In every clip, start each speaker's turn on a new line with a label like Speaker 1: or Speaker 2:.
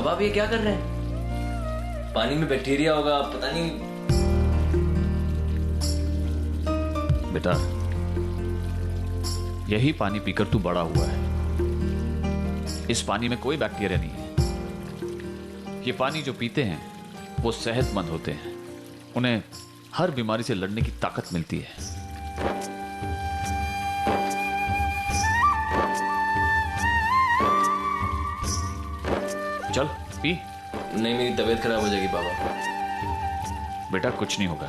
Speaker 1: बाबा आप ये क्या कर रहे हैं? पानी में बैक्टीरिया होगा, पता नहीं।
Speaker 2: बेटा, यही पानी पीकर तू बड़ा हुआ है। इस पानी में कोई बैक्टीरिया नहीं है। ये पानी जो पीते हैं वो सेहतमंद होते हैं, उन्हें हर बीमारी से लड़ने की ताकत मिलती है। चल पी।
Speaker 1: नहीं, मेरी तबीयत खराब हो जाएगी बाबा।
Speaker 2: बेटा कुछ नहीं होगा।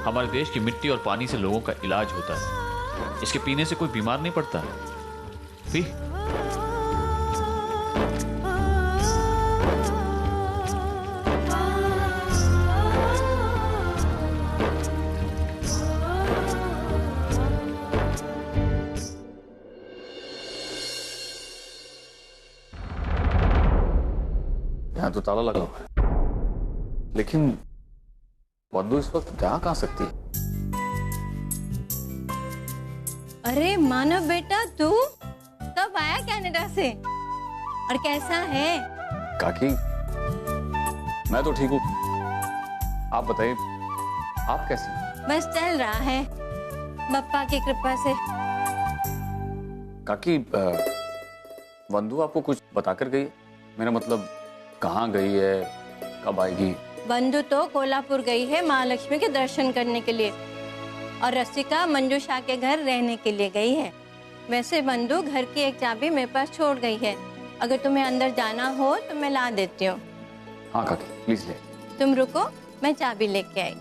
Speaker 2: हमारे देश की मिट्टी और पानी से लोगों का इलाज होता है। इसके पीने से कोई बीमार नहीं पड़ता। पी।
Speaker 3: यहाँ तो ताला लगा हुआ है, लेकिन वंदू इस वक्त जा कहाँ सकती है?
Speaker 4: अरे मानव बेटा, तू कब आया कनाडा से और कैसा है?
Speaker 3: काकी, मैं तो ठीक हूँ। आप बताइए, आप कैसे हैं?
Speaker 4: बस चल रहा है बप्पा की कृपा से।
Speaker 3: काकी, वंदू आपको कुछ बताकर गई है? मेरा मतलब कहाँ गई है, कब आएगी?
Speaker 4: बंधु तो कोल्हापुर गई है महालक्ष्मी के दर्शन करने के लिए, और रसिका मंजूषा के घर रहने के लिए गई है। वैसे बंधु घर की एक चाबी मेरे पास छोड़ गई है, अगर तुम्हें अंदर जाना हो तो मैं ला देती हूँ।
Speaker 3: हाँ काकी, प्लीज ले।
Speaker 4: तुम रुको, मैं चाबी लेके आई।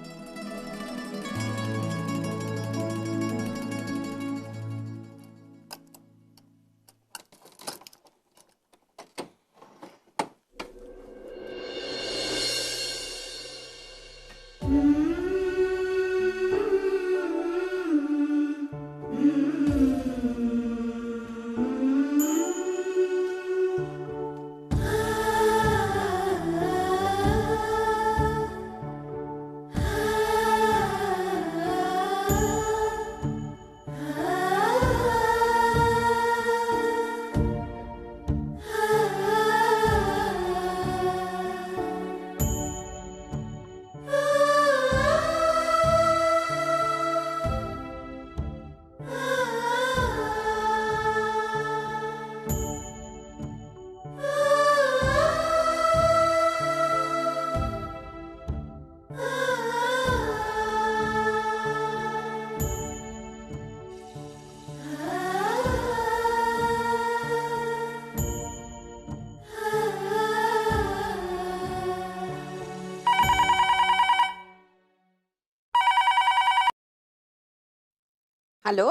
Speaker 5: Hello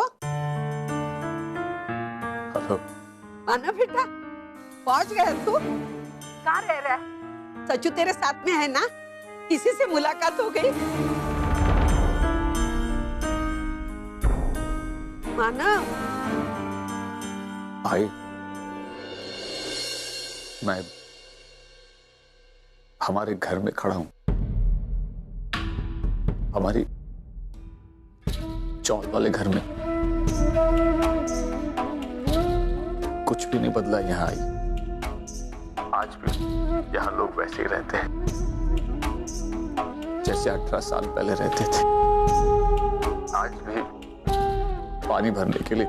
Speaker 3: hello.
Speaker 5: माना बेटा, पहुंच गए तू? कहाँ रह रहा है? सचू तेरे साथ में है ना? किसी से मुलाकात हो गई? माना
Speaker 3: भाई, मैं हमारे घर में खड़ा हूं, हमारी चौल वाले घर में। कुछ भी नहीं बदला। यहाँ आई, आज भी यहाँ लोग वैसे ही रहते हैं जैसे 18 साल पहले रहते थे। आज भी पानी भरने के लिए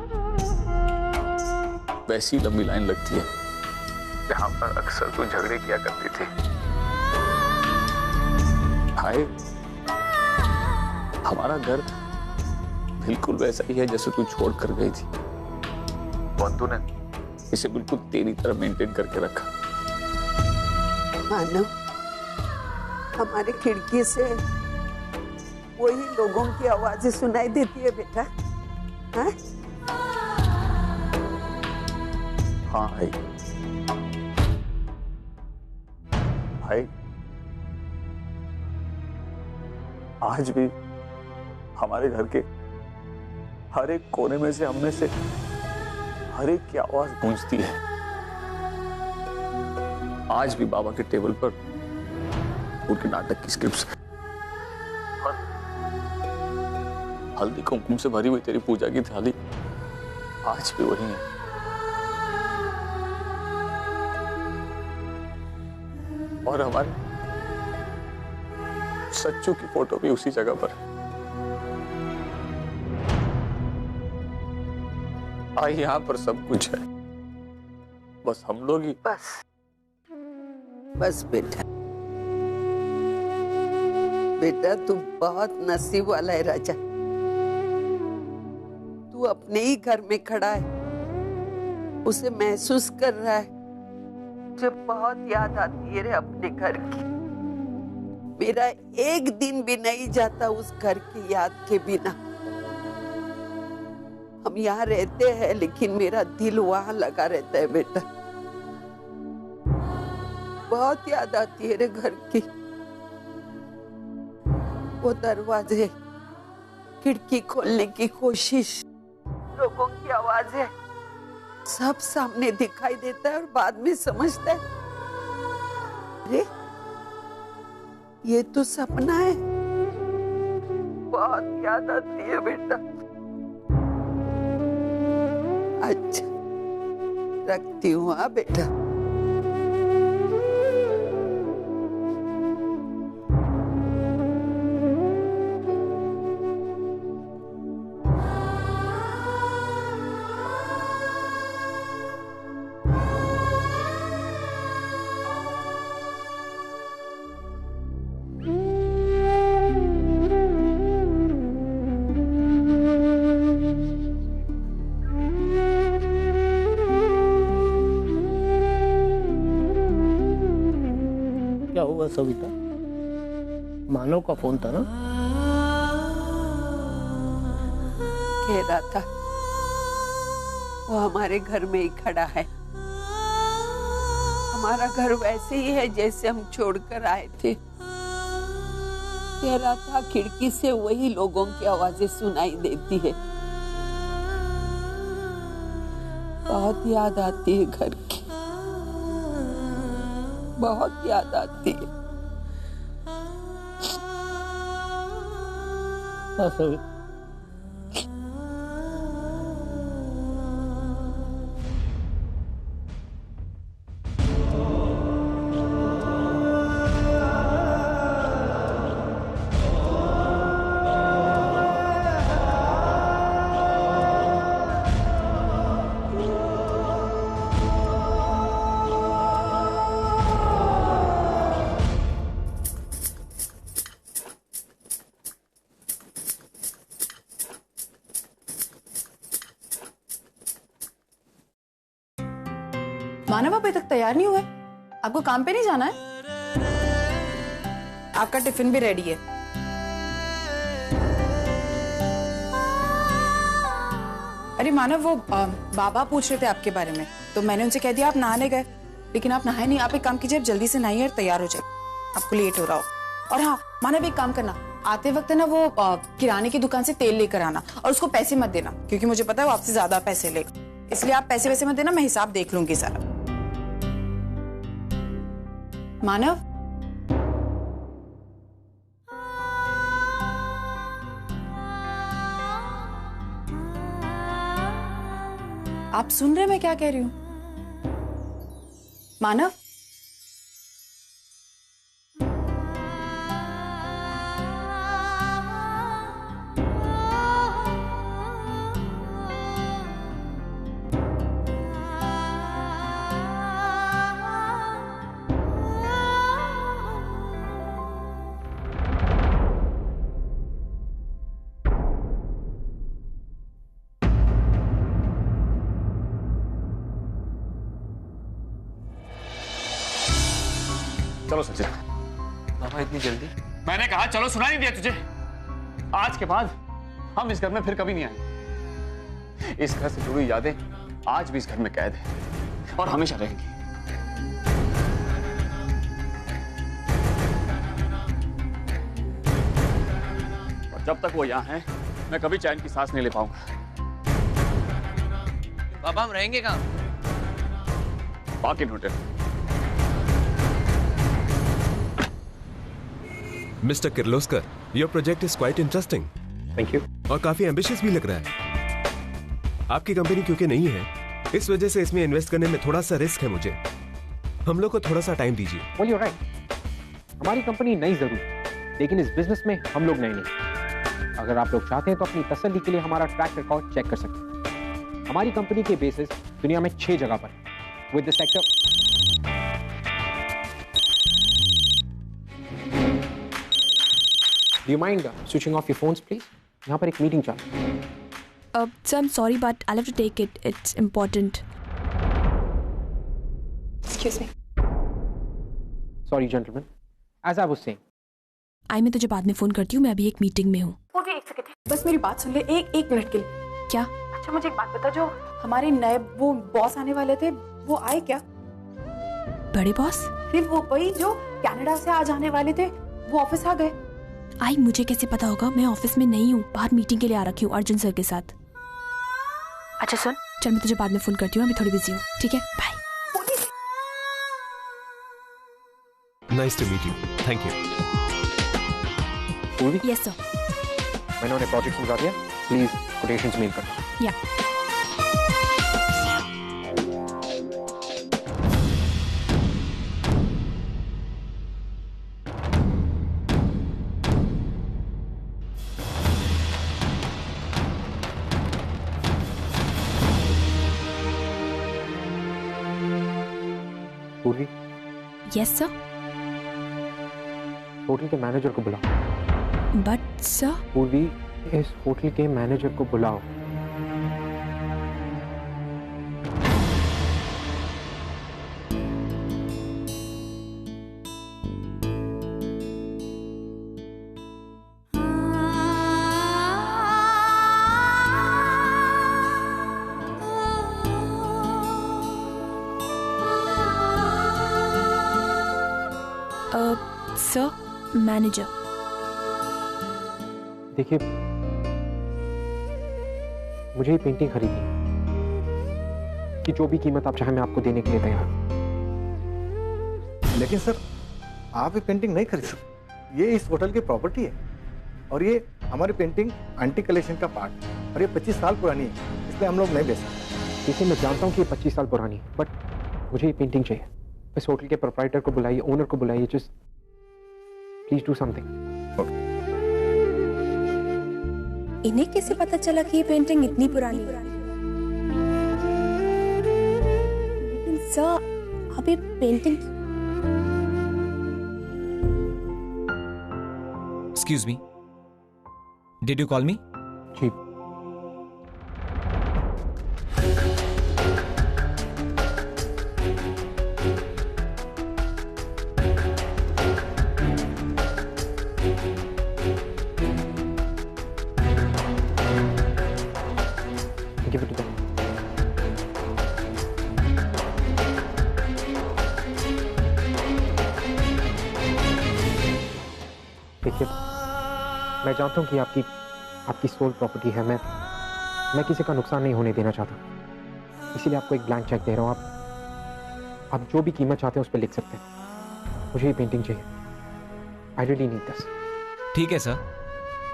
Speaker 3: वैसी लंबी लाइन लगती है जहाँ पर अक्सर तू झगड़े किया करती थी। भाई, हमारा घर बिल्कुल वैसा ही है जैसे तू छोड़ कर गई थी। बंधु ने इसे बिल्कुल तेरी तरह मेंटेन करके रखा।
Speaker 5: मानो, हमारे खिड़की से वही लोगों की आवाजें सुनाई देती है बेटा। हाँ?
Speaker 3: हाँ भाई, भाई आज भी हमारे घर के हर एक कोने में से हमने से हर एक की आवाज गूंजती है। आज भी बाबा के टेबल पर उनके नाटक की स्क्रिप्ट्स और हल्दी कुमकुम से भरी हुई तेरी पूजा की थाली आज भी वही है। और हमारे सच्चू की फोटो भी उसी जगह पर है। यहाँ पर सब कुछ है, बस हम लोग ही।
Speaker 5: बस बेटा, बेटा तू बहुत नसीब वाला है राजा। तू अपने ही घर में खड़ा है, उसे महसूस कर रहा है। मुझे बहुत याद आती है रे अपने घर की। मेरा एक दिन भी नहीं जाता उस घर की याद के बिना। हम यहाँ रहते हैं लेकिन मेरा दिल वहां लगा रहता है बेटा। बहुत याद आती है रे घर की। वो दरवाजे, खिड़की खोलने की कोशिश, लोगों की आवाजें, सब सामने दिखाई देता है और बाद में समझता है अरे ये तो सपना है। बहुत याद आती है बेटा। अच्छा रखती हूँ हाँ बेटा।
Speaker 6: क्या हुआ सविता? मानव का फोन था ना?
Speaker 5: कह रहा था वो हमारे घर में ही खड़ा है। हमारा घर वैसे ही है जैसे हम छोड़कर आए थे। कह रहा था खिड़की से वही लोगों की आवाजें सुनाई देती है। बहुत याद आती है घर की, बहुत याद आती है।
Speaker 6: हाँ सविता,
Speaker 7: मानव अभी तक तैयार नहीं हुए? आपको काम पे नहीं जाना है? आपका टिफिन भी रेडी है। अरे मानव, वो बाबा पूछ रहे थे आपके बारे में, तो मैंने उनसे कह दिया आप नहाने गए, लेकिन आप नहाए नहीं। आप एक काम कीजिए, जल्दी से नहाइए और तैयार हो जाए, आपको लेट हो रहा हो। और हाँ मानव, एक काम करना, आते वक्त ना वो किराने की दुकान से तेल लेकर आना और उसको पैसे मत देना, क्योंकि मुझे पता है वो आपसे ज्यादा पैसे लेगा, इसलिए आप पैसे वैसे मत देना, मैं हिसाब देख लूंगी सारा। मानव, आप सुन रहे मैं क्या कह रही हूं? मानव,
Speaker 2: चलो सचिन।
Speaker 1: पापा इतनी जल्दी?
Speaker 2: मैंने कहा चलो, सुना नहीं दिया तुझे? आज के बाद हम इस घर में फिर कभी नहीं आएंगे। इस घर से जुड़ी यादें आज भी इस घर में कैद है और हमेशा रहेंगी। और जब तक वो यहाँ है, मैं कभी चैन की सांस नहीं ले पाऊंगा।
Speaker 1: पापा हम रहेंगे कहाँ?
Speaker 2: Parking hotel.
Speaker 8: Mister Kirloskar, your project is quite interesting.
Speaker 3: Thank you.
Speaker 8: और काफी एम्बिशियस भी लग रहा है। आपकी कंपनी क्योंकि नहीं है, इस वजह से इसमें इन्वेस्ट करने में थोड़ा सा रिस्क है मुझे। हम लोग को थोड़ा सा टाइम दीजिए।
Speaker 3: Well, you're right.
Speaker 9: हमारी कंपनी नई जरूर, लेकिन इस बिजनेस में हम लोग नए नहीं। अगर आप लोग चाहते हैं तो अपनी तसल्ली के लिए हमारा ट्रैक रिकॉर्ड चेक कर सकते हैं। हमारी कंपनी के बेसिस दुनिया में 6 जगह पर with the sector. Do you mind switching off your phones, please? यहाँ पर एक मीटिंग चल रही है।
Speaker 10: Sir, I'm sorry, but I'll have to take it. It's important.
Speaker 7: Excuse me.
Speaker 9: Sorry, gentlemen. As I was saying.
Speaker 10: मैं तुझे बाद में फोन करती हूँ, मैं अभी एक मीटिंग में हूँ।
Speaker 7: वो भी 1 सेकंड, बस मेरी बात सुन ले, एक मिनट के लिए।
Speaker 10: क्या?
Speaker 7: अच्छा मुझे एक बात बता, जो हमारे नए वो बॉस आने वाले थे, वो आए क्या?
Speaker 10: बड़े बॉस?
Speaker 7: फिर वो वही जो कनाडा से आज आने वाले थे, वो ऑफिस आ गए।
Speaker 10: आई, मुझे कैसे पता होगा? मैं ऑफिस में नहीं हूँ, बाहर मीटिंग के लिए आ रखी हूँ अर्जुन सर के साथ।
Speaker 7: अच्छा सुन,
Speaker 10: चल मैं तुझे बाद में फोन करती हूँ, अभी थोड़ी बिजी हूँ। ठीक है, bye.
Speaker 8: Nice to meet you. Thank you.
Speaker 9: पूर्वी?
Speaker 10: Yes sir.
Speaker 9: मैंने उन्हें प्रोजेक्ट समझा दिया, प्लीज कोटेशंस मेल कर दो।
Speaker 10: या।
Speaker 9: पूर्वी?
Speaker 10: Yes sir.
Speaker 9: होटल के मैनेजर को बुलाओ।
Speaker 10: But sir?
Speaker 9: पूर्वी, इस होटल के मैनेजर को बुलाओ।
Speaker 10: Sir, manager.
Speaker 9: देखिए, मुझे ये पेंटिंग खरीदनी है कि जो भी कीमत आप चाहे मैं आपको देने के लिए तैयार हूं।
Speaker 11: लेकिन सर, आप ये पेंटिंग नहीं खरीद सकते। ये इस होटल की प्रॉपर्टी है और ये हमारी पेंटिंग एंटी कलेक्शन का पार्ट है और ये 25 साल पुरानी है, इसलिए हम लोग नहीं बेच सकते।
Speaker 9: देखिए, मैं जानता हूँ कि ये 25 साल पुरानी है, बट मुझे ये पेंटिंग चाहिए। इस होटल के प्रोप्राइटर को बुलाइए, ओनर को बुलाइए, जस्ट प्लीज डू समथिंग।
Speaker 10: इन्हें कैसे पता चला कि ये पेंटिंग इतनी पुरानी है? लेकिन सर, अब ये painting.
Speaker 12: Excuse me. Did you call me?
Speaker 9: जी। Give it to them. देखिए, मैं जानता हूँ कि आपकी सोल प्रॉपर्टी है। मैं किसी का नुकसान नहीं होने देना चाहता, इसीलिए आपको एक ब्लैंक चेक दे रहा हूँ। आप जो भी कीमत चाहते हैं उस पर लिख सकते हैं। मुझे ये पेंटिंग चाहिए। I really need this.
Speaker 12: ठीक है सर,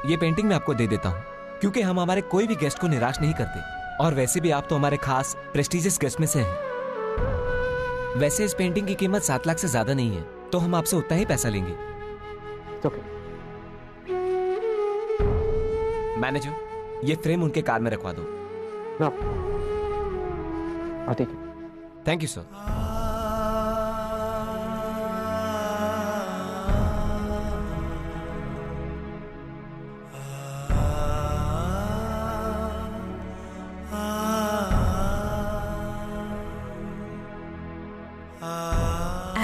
Speaker 12: ये पेंटिंग मैं आपको दे देता हूँ, क्योंकि हम हमारे कोई भी गेस्ट को निराश नहीं करते, और वैसे भी आप तो हमारे खास प्रेस्टिजियस गेस्ट में से हैं। वैसे इस पेंटिंग की कीमत 7 लाख से ज्यादा नहीं है, तो हम आपसे उतना ही पैसा लेंगे।
Speaker 9: ओके।
Speaker 12: मैनेजर, ये फ्रेम उनके कार में रखवा दो।
Speaker 9: ना, ठीक है।
Speaker 12: Thank you sir.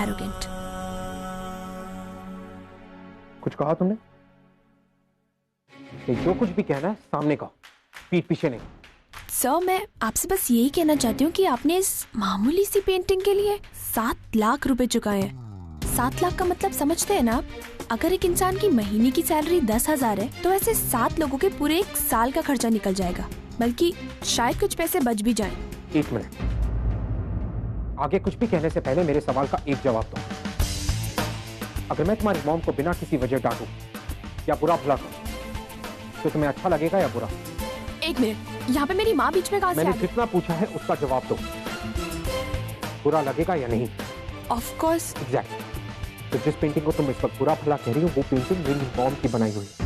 Speaker 10: Arrogant.
Speaker 9: कुछ कहा तुमने? जो कुछ भी कहना है सामने कहो, पीठ पीछे नहीं।
Speaker 10: सर, मैं आपसे बस यही कहना चाहती हूँ कि आपने इस मामूली सी पेंटिंग के लिए 7 लाख रुपए चुकाए हैं। 7 लाख का मतलब समझते हैं ना आप? अगर एक इंसान की महीने की सैलरी 10,000 है, तो ऐसे 7 लोगों के पूरे 1 साल का खर्चा निकल जाएगा, बल्कि शायद कुछ पैसे बच भी जाएं।
Speaker 9: 1 मिनट, आगे कुछ भी कहने से पहले मेरे सवाल का एक जवाब दो। अगर मैं तुम्हारी मॉम को बिना किसी वजह डांटूं या बुरा भला करूं, तो तुम्हें अच्छा लगेगा या बुरा?
Speaker 10: 1 मिनट, यहाँ पे मेरी माँ बीच में कहाँ से आ
Speaker 9: मैंने
Speaker 10: गई?
Speaker 9: जितना पूछा है उसका जवाब दो। बुरा लगेगा या नहीं?
Speaker 10: Of course.
Speaker 9: एग्जैक्टली। तो जिस पेंटिंग को तुम इस वक्त बुरा भला कह रही हो वो पेंटिंग रिंग बॉम्ब की बनाई हुई है।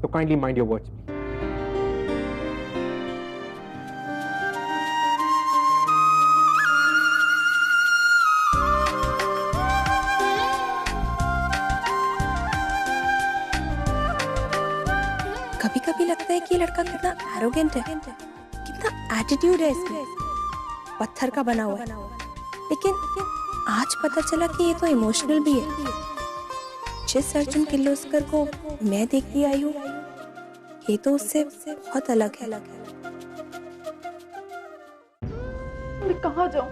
Speaker 9: तो काइंडली माइंड योर वर्ड्स।
Speaker 10: कभी कभी लगता है कि ये लड़का कितना एरोगेंट है, कितना एटीट्यूड है इसमें, पत्थर का बना हुआ है। लेकिन आज पता चला कि ये तो इमोशनल भी है। जिस अर्जुन किर्लोस्कर को मैं देखती आई हूँ ये तो उससे बहुत अलग है।
Speaker 7: मैं कहाँ जाऊँ?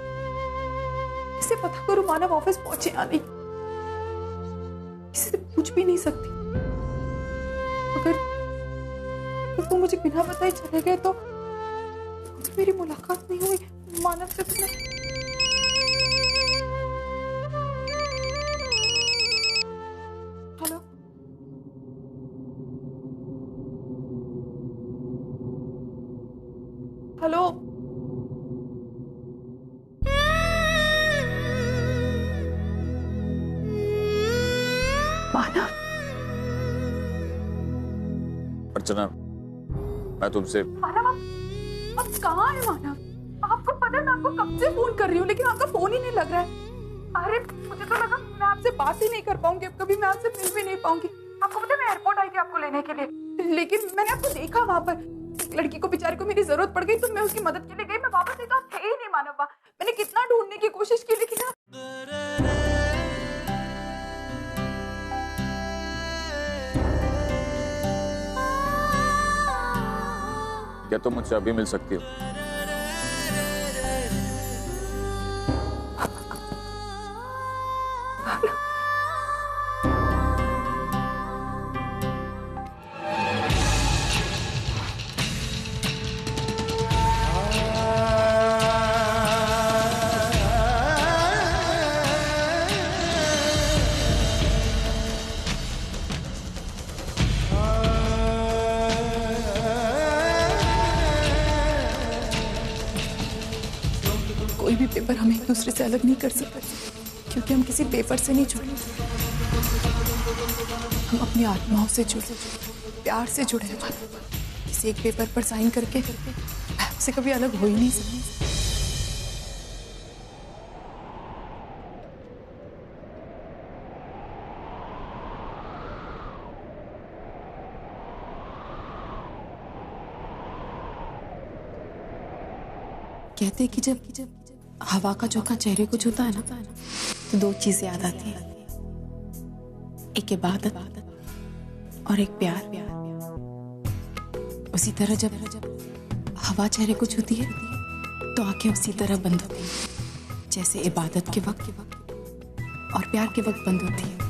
Speaker 7: इसे पता करो मानव ऑफिस पहुंचे या नहीं। इसे पूछ भी नहीं सकती। अगर तो मुझे बिना बताए चले गए तो मेरी मुलाकात नहीं हुई मानव से। हेलो, हेलो, मानव।
Speaker 3: अर्चना, मैं तुमसे
Speaker 7: मानव, आप कहाँ हैं मानव? आपको पता है मैं आपको कब से फोन कर रही हूँ लेकिन आपका फोन ही नहीं लग रहा है। अरे मुझे तो लगा मैं आपसे बात ही नहीं कर पाऊंगी, अब कभी मैं आपसे मिल भी नहीं पाऊंगी। आपको पता है मैं एयरपोर्ट आई थी आपको लेने के लिए, लेकिन मैंने आपको देखा वहां पर। एक लड़की को बेचारे को मेरी जरूरत पड़ गई तो मैं उसकी मदद के लिए गई। मैं वापस देखा आप थे ही नहीं मानव। मैंने कितना ढूंढने की कोशिश की लेकिन
Speaker 3: क्या तुम मुझसे अभी मिल सकती हो?
Speaker 7: कोई भी पेपर हमें एक दूसरे से अलग नहीं कर सकते क्योंकि हम किसी पेपर से नहीं जुड़े। हम अपनी आत्माओं से जुड़े, प्यार से जुड़े हैं। किसी एक पेपर पर साइन करके आपसे कभी अलग हो ही नहीं सकते। कहते हैं कि जब हवा का झोंका चेहरे को छूता है ना तो दो चीजें याद आती हैं, एक इबादत और एक प्यार। उसी तरह जब हवा चेहरे को छूती है तो आंखें उसी तरह बंद होती हैं जैसे इबादत के वक्त और प्यार के वक्त बंद होती है।